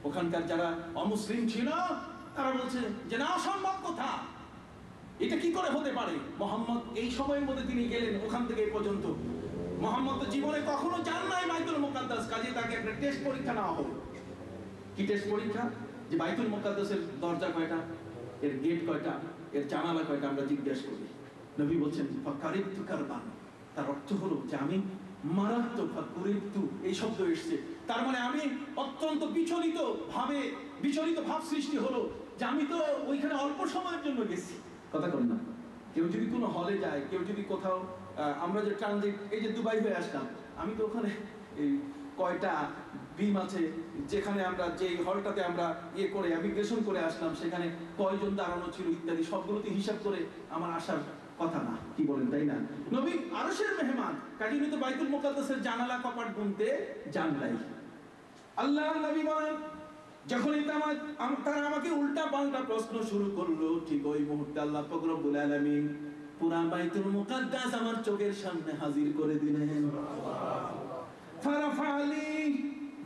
ওখানকার যারা অমুসলিম ছিল তারা বলছে যে না, অসম্ভব কথা, এটা কি করে হতে পারে। মোহাম্মদ এই সময়ের মধ্যে তিনি গেলেন ওখান থেকে এই পর্যন্ত। মোহাম্মদ তো জীবনে কখনো যান নাই বাইতুল মুকাদ্দাস, কাজে তাকে একটা টেস্ট পরীক্ষা নেওয়া হলো। কি টেস্ট পরীক্ষা? যে বাইতুল মুকাদ্দাসের দরজা কয়টা, এর গেট কয়টা, এর জানালা কয়টা আমরা জিজ্ঞাসা করি। নবী বলছেন ফাকারিতু কারবান, তার অর্থ হলো যে আমি মারাত্মক ফাকুরিতু, এই শব্দ এসেছে, তার মানে আমি অত্যন্ত বিচলিত ভাব সৃষ্টি হলো যে আমি তো ওইখানে অল্প সময়ের জন্য গেছি। কথা বলেন না, কেউ যদি কোনো হলে যায়, কেউ যদি কোথাও, আমরা যে ট্রানজিট, এই যে দুবাই হয়ে আসলাম, আমি তো ওখানে এই কয়টা বিম আছে যেখানে আমরা যে হলটাতে আমরা করে অ্যাপ্লিকেশন করে আসলাম, সেখানে কয়জন দাঁড়ানো ছিল ইত্যাদি সবগুলোতে হিসাব করে আমার আসার কথা না, কি বলেন তাই না? নবী আরশের মেহমান, কাজী তো বাইতুল মুকাদ্দাসের জানালা কপাট গুনতে জান নাই। আল্লাহর নবী বলেন যখনই তারা আমাকে উল্টা পাল্টা প্রশ্ন শুরু করলো, ঠিক ওই মুহূর্তে আল্লাহ পাক রব্বুল আলামিন পুরা বাইতুল মুকাদ্দাস আমার চোখের সামনে হাজির করে দিলেন। ফারাফালি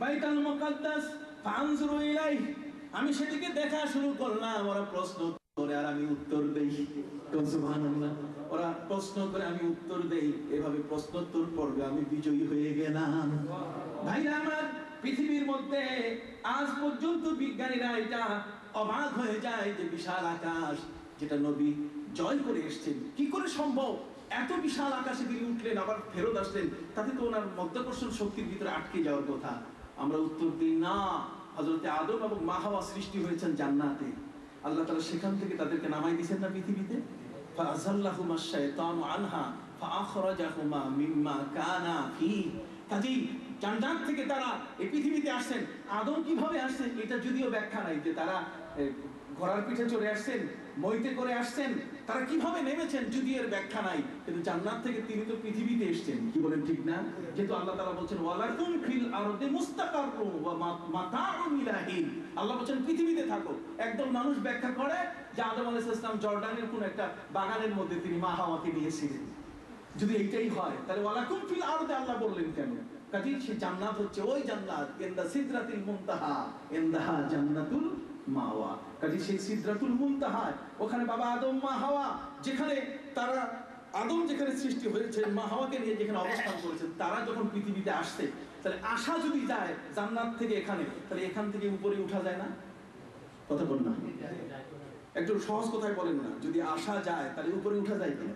বাইতুল মুকাদ্দাস ফানজুরু ইলাইহি, আমি সেদিকে দেখা শুরু করলাম। ওরা প্রশ্ন করে আর আমি উত্তর দেই। সুবহানাল্লাহ, ওরা প্রশ্ন করে আমি উত্তর দেই, এভাবে প্রশ্নোত্তর পর্বে আমি বিজয়ী হয়ে গেলাম। ভাইরা আমার, পৃথিবীর মধ্যে আজ পর্যন্ত বিজ্ঞানীরা এটা অবাক হয়ে যায় যে বিশাল আকাশ যেটা নবী জয় করে এসেছেন, কি করে সম্ভব? এত বিশাল আকাশে তিনি উঠলেন আবার ফেরত আসলেন, তাতে তো ওনার মধ্যাকর্ষণ শক্তির ভিতরে আটকে যাওয়ার কথা। আমরা উত্তর দিই না, হযরতে আদম এবং মা হাওয়া সৃষ্টি হয়েছেন জান্নাতে, আল্লাহ তাআলা সেখান থেকে তাদেরকে নামাই দিয়েছেন না পৃথিবীতে। ফাআযাল্লাহুমা শাইতানু আনহা ফাআখরাজাহুমা মিম্মা কানা ফি, কাজেই জান্নাত থেকে তারা এই পৃথিবীতে আসছেন। আদম কিভাবে আসছেন এটা যদিও ব্যাখ্যা নাই, যে তারা ঘোড়ার পিঠে চড়ে আসছেন, মইতে করে আসছেন, তারা কিভাবে নেমেছেন যদিও এর ব্যাখ্যা নাই, কিন্তু জান্নাত থেকে তিনি তো পৃথিবীতে এসেছেন, কি বলেন ঠিক না? যেহেতু আল্লাহ তাআলা বলছেন ওয়ালাকুম ফিল আরদি মুস্তাকাররুন ওয়া মাতাউন ইলা হিন, আল্লাহ বলেন পৃথিবীতে থাকো। একদল মানুষ ব্যাখ্যা করে যে আদম আলাইহিস সালাম জর্ডানের কোন একটা বাগানের মধ্যে তিনি মা হাওয়াকে নিয়েছিলেন। যদি এইটাই হয় তাহলে ওয়ালাকুম ফিল আরদি আল্লাহ বললেন কেন? কাজে সে জান্নাত হচ্ছে ওই জান্নাত ইনদা সিদরাতিল মুনতাহা ইনদাহা জান্নাতুল মাওয়া। কাজে সেই সিদরাতুল মুনতাহা, ওখানে বাবা আদম মা হাওয়া, যেখানে তারা আদম যেখানে সৃষ্টি হয়েছে, মা হাওয়াকে নিয়ে যেখানে অবস্থান করেছেন, তারা যখন পৃথিবীতে আসছে, তাহলে আসা যদি যায় জান্নাত থেকে এখানে, তাহলে এখান থেকে উপরে উঠা যায় না? কথা বল না, একটু সহজ কথায় বলেন না, যদি আসা যায় তাহলে উপরে উঠা যায় কিনা?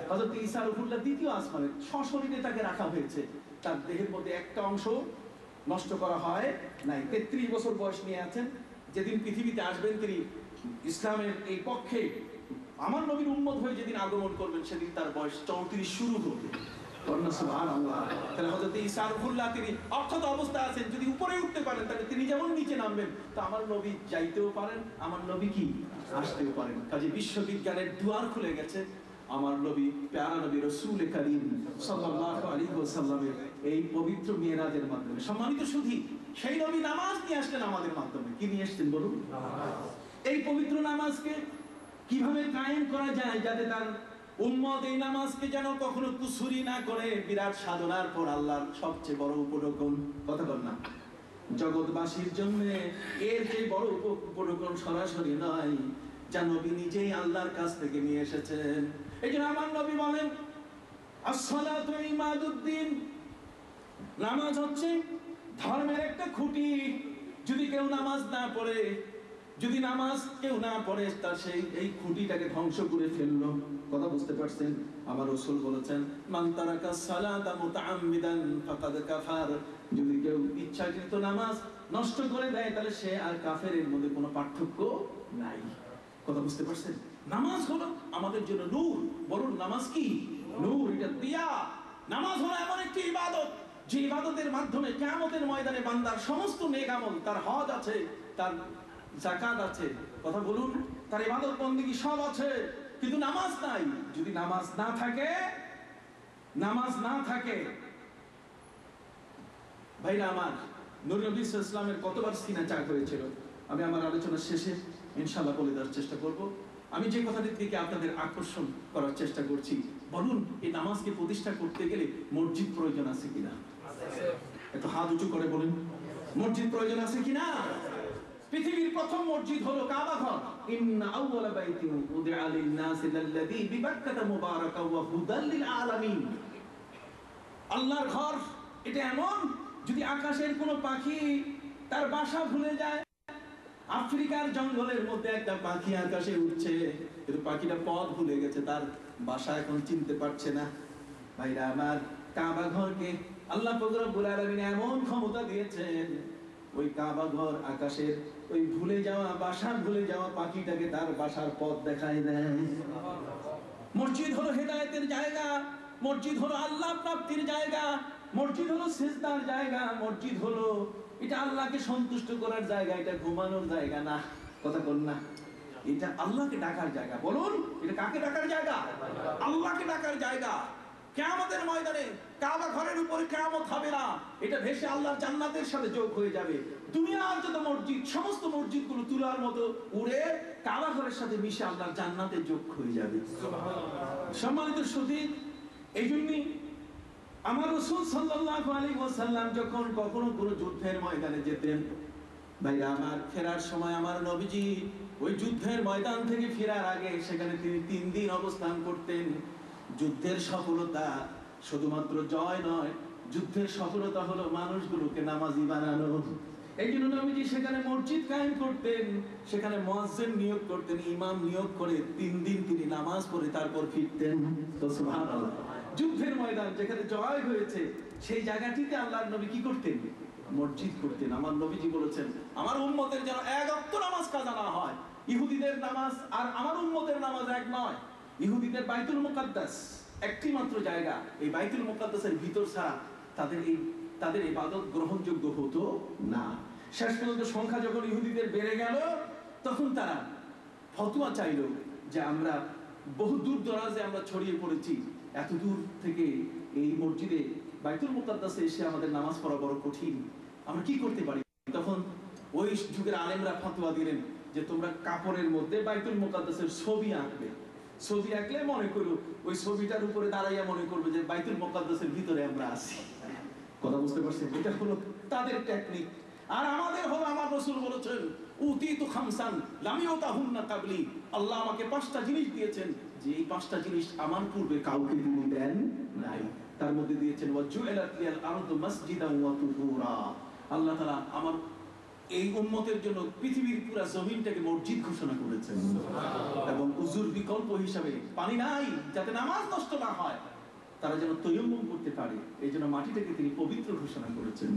হযরত ঈসা রূহুল্লাহ দ্বিতীয় আসমানে সশরীরে তাকে রাখা হয়েছে, তার দেহের মধ্যে একটা অংশ নষ্ট করা হয় নাই। 33 বছর বয়স নিয়ে আছেন, যেদিন পৃথিবীতে আসবেন তিনি ইসলামের এই পক্ষে আমার নবীর উম্মত হয়ে যেদিন আগমন করবেন, সেদিন তার বয়স 34 শুরু হবে। সুবহানাল্লাহ। তাহলে হযরত ঈসা রূহুল্লাহ তিনি অক্ষত অবস্থায় আছেন, যদি উপরে উঠতে পারেন তাহলে তিনি যেমন নিচে নামবেন, তো আমার নবী যাইতেও পারেন, আমার নবী কি আসতেও পারেন। কাজে বিশ্ববিজ্ঞানের দুয়ার খুলে গেছে আমার নবী, প্যারা নবী রাসূল কারীম সাল্লাল্লাহু আলাইহি ওয়াসাল্লামের এই পবিত্র মিরাজের মাধ্যমে। সম্মানিত সুধী, সেই নবী নামাজ নিয়ে আসলেন আমাদের মাধ্যমে। কি নিয়ে আসছেন বলুন? নামাজ। এই পবিত্র নামাজকে কিভাবে কায়েম করা যায় যাতে তার উম্মত এই নামাজকে যেন কখনো কুসুরি না করে, বিরাট সাধনার পর আল্লাহর সবচেয়ে বড় উপঢৌকন, কথা বল না, জগৎবাসীর জন্য এর যে বড় উপঢৌকন সরাসরি নয়, যা নবী নিজেই আল্লাহর কাছ থেকে নিয়ে এসেছেন। এই জন্য আমার নবী বলেন আসসালাতু ইমাদুদ্দিন, নামাজ হচ্ছে ধর্মের একটা খুঁটি। যদি কেউ নামাজ না পড়ে, যদি নামাজ কেউ না পড়ে, তার সেই এই খুঁটিটাকে ধ্বংস করে ফেললো। কথা বুঝতে পারছেন? আমার রাসূল বলেছেন মান তারাকা সালাতা মুতাআম্মিদান ফাকাদ কাফার, যদি কেউ ইচ্ছাকৃত নামাজ নষ্ট করে দেয় তাহলে সে আর কাফেরের মধ্যে কোনো পার্থক্য নাই। কথা বুঝতে পারছেন? নামাজ হলো আমাদের জন্য নূর। বলুন নামাজ কি? নূর, এটা দিয়া। নামাজ হলো এমন একটি ইবাদত যে ইবাদতের মাধ্যমে কিয়ামতের ময়দানে বান্দার সমস্ত নেক আমল, তার হজ আছে, তার যাকাত আছে, কথা বলুন, তার ইবাদত বন্দেগী সব আছে, কিন্তু নামাজ নাই। যদি নামাজ না থাকে ভাইরা আমার, নূর নবী সাল্লাল্লাহু আলাইহি ওয়াসাল্লামের কতবার সিনা চাক হয়েছিল আমি আমার আলোচনার শেষে ইনশাআল্লাহ বলে দেওয়ার চেষ্টা করব। আমি যে কথাটির দিকে আপনাদের আকর্ষণ করার চেষ্টা করছি, বলুন এই নামাজকে প্রতিষ্ঠা করতে গেলে মসজিদ প্রয়োজন আছে কিনা? একটু হাত উঁচু করে বলুন, মসজিদ প্রয়োজন আছে কিনা? প্রথম মসজিদ হলো কাবা ঘর। ইন্না আউওয়ালা বাইতিন উদিআ লিন-নাসি লাল্লাযী বিবাক্কাতা মুবারাকান ওয়া হুদাল লিল আলামিন। আল্লাহর ঘর এটা এমন, যদি আকাশের কোনো পাখি তার বাসা ভুলে যায়, আফ্রিকার জঙ্গলের মধ্যে একটা পাখি আকাশে উঠছে, কিন্তু পাখিটা পথ ভুলে গেছে, তার বাসা এখন চিনতে পারছে না। ভাইরা আমার, কাবা ঘরকে আল্লাহ পাক রব্বুল আলামিন এমন ক্ষমতা দিয়েছেন, ওই কাবা ঘর আকাশের ওই ভুলে যাওয়া বাসা ভুলে যাওয়া পাখিটাকে তার বাসার পথ দেখায় দেয়। মসজিদ হলো হেদায়েতের জায়গা, মসজিদ হলো আল্লাহ প্রাপ্তির জায়গা, মসজিদ হলো সিজদার জায়গা, মসজিদ হলো এটা আল্লাহকে সন্তুষ্ট করার জায়গা, এটা ঘুমানোর জায়গা না। কথা বল না, এটা আল্লাহকে ডাকার জায়গা। বলুন, এটা কাকে ডাকার জায়গা? আল্লাহকে ডাকার জায়গা। কিয়ামতের ময়দানে কাবা ঘরের উপরে কিয়ামত হবে না, এটা ভেসে আল্লাহর জান্নাতের সাথে যোগ হয়ে যাবে। দুনিয়ার যত মসজিদ, সমস্ত মসজিদগুলো তুলার মতো উড়ে কাবা ঘরের সাথে মিশে আল্লাহর জান্নাতে যোগ হয়ে যাবে। সম্মানিত সুধী, এই জন্যই আমার রাসূল সাল্লাল্লাহু আলাইহি ওয়াসাল্লাম যখন কখনো কোনো যুদ্ধের ময়দানে যেতেন, ভাইরা আমার, ফেরার সময় আমার নবীজি ওই যুদ্ধের ময়দান থেকে ফেরার আগে সেখানে তিনি 3 দিন অবস্থান করতেন। যুদ্ধের সফলতা শুধুমাত্র জয় নয়, যুদ্ধের সফলতা হলো মানুষগুলোকে নামাজি বানানো। এই জন্য নবীজি সেখানে মসজিদ কায়েম করতেন, সেখানে মুয়াজ্জিন নিয়োগ করতেন, ইমাম নিয়োগ করে 3 দিন তিনি নামাজ পড়ে তারপর ফিরতেন। তো সুবহানাল্লাহ, যুদ্ধের ময়দান যেখানে জয় হয়েছে সেই জায়গাটিতে আল্লাহর নবী কি করতেন? মসজিদ করতেন। আমার নবীজি বলেছেন, আমার উম্মতের যেন এক ওয়াক্ত নামাজ কাজা না হয়। ইহুদিদের নামাজ আর আমার উম্মতের নামাজ এক নয়। ইহুদিদের বাইতুল মুকাদ্দাস একটি মাত্র জায়গা, এই বাইতুল মুকাদ্দাসের ভিতর ছাড়া তাদের ইবাদত গ্রহণযোগ্য হতো না। শেষ পর্যন্ত সংখ্যা যখন ইহুদিদের বেড়ে গেল, তখন তারা ফতোয়া চাইলো যে আমরা বহু দূর দরাজে আমরা ছড়িয়ে পড়েছি, এত দূর থেকে এই মসজিদে বাইতুল মুকাদ্দাসে এসে আমাদের নামাজ পড়া বড় কঠিন, আমরা কি করতে পারি? তখন ওই যুগের আলেমরা ফতোয়া দিলেন যে তোমরা কাপড়ের মধ্যে বাইতুল মুকাদ্দাসের ছবি আঁকবে। ছবি আঁকলে মনে করো ওই ছবিটার উপরে দাঁড়াইয়া মনে করবে যে বাইতুল মুকাদ্দাসের ভিতরে আমরা আছি। কথা বুঝতে পারছেন? এটা হলো তাদের টেকনিক। আর আমাদের হলো, আমার রাসূল বলেছেন, উতিতু খামসান লাম ইউতাহুন্না ক্বাবলি, আল্লাহ আমাকে 5টা জিনিস দিয়েছেন যে এই 5টা জিনিস আমার পূর্বে কাউকে তিনি দেন নাই। তার মধ্যে দিয়েছেন ওয়াজুইলাত লিয়াল আরদু মাসজিদান ওয়া তুহুরা, আল্লাহ তাআলা আমার এই উম্মতের জন্য পৃথিবীর পুরো জমিনটাকে মসজিদ ঘোষণা করেছেন। এবং উযুর বিকল্প হিসাবে পানি নাই, যাতে নামাজ নষ্ট না হয়, তারা যেন তায়াম্মুম করতে পারে, এই জন্য মাটিটাকে তিনি পবিত্র ঘোষণা করেছেন।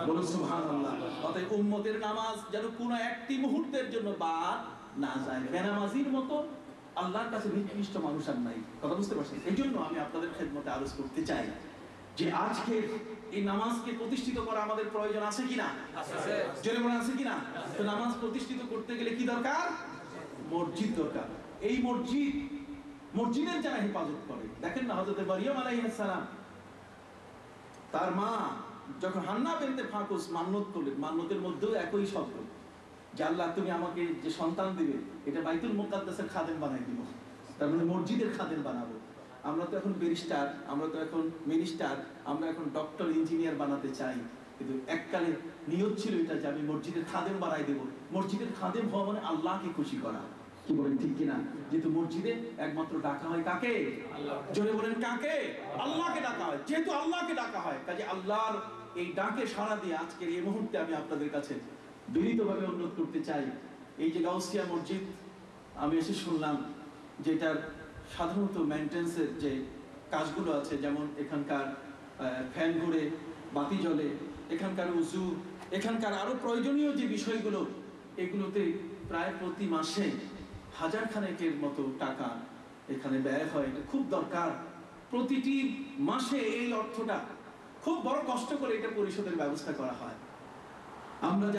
বলুন সুবহানাল্লাহ। অতএব উম্মতের নামাজ যেন কোনো একটি মুহূর্তের জন্য বাদ না যায়। বেনামাজির মতো আল্লাহর কাছে নিকৃষ্ট মানুষ আর নাই। কথা বুঝতে পারছেন? এই জন্য আমি আপনাদের খেদমতে আরজ করতে চাই যে আজকে এই নামাজকে প্রতিষ্ঠিত করা আমাদের প্রয়োজন আছে কিনা? আছে। জোরে বলেন আছে কিনা? তো নামাজ প্রতিষ্ঠিত করতে গেলে কি দরকার? মসজিদ দরকার। এই মসজিদের যারা হেফাজত করে, দেখেন না, হযরত মারিয়াম আলাইহিস সালাম তার মা যখন হান্না বিনতে ফাকুস মান্নত করলেন, মান্নতের মধ্যেও একই শব্দ যে আল্লাহ তুমি আমাকে যে সন্তান দিবে এটা বাইতুল মুকাদ্দাসের খাদেম বানাই দিব, তার মানে মসজিদের খাদেম বানাবো। আমরা তো এখন ব্যারিস্টার, আমরা তো এখন মিনিস্টার, আমরা এখন ডক্টর, ইঞ্জিনিয়ার বানাতে চাই, কিন্তু এককালে নিয়ত ছিল এটা যে আমি মসজিদের খাদেম বানাই দেব। মসজিদের খাদেম হওয়া মানে আল্লাহকে খুশি করা। কি বলেন, ঠিক কিনা? যেহেতু মসজিদে একমাত্র ডাকা হয় কাকে? জোরে বলেন কাকে? আল্লাহকে ডাকা হয়। যেহেতু আল্লাহকে ডাকা হয়, কাজে আল্লাহর এই ডাকে সাড়া দিয়ে আজকের এই মুহূর্তে আমি আপনাদের কাছে বিনীতভাবে অনুরোধ করতে চাই, এই যে গাউসিয়া মসজিদ আমি এসে শুনলাম যেটার সাধারণত মেইনটেন্সের যে কাজগুলো আছে, যেমন এখানকার ফ্যান ঘুরে, বাতি জ্বলে, এখানকার উজু, এখানকার আরো প্রয়োজনীয় যে বিষয়গুলো, এগুলোতে প্রায় প্রতি মাসে 1000 খানেকের মতো টাকা এখানে ব্যয় হয়। এটা খুব দরকার। প্রতিটি মাসে এই অর্থটা খুব বড় কষ্ট করে এটা পরিশোধের ব্যবস্থা করা হয়। আমরা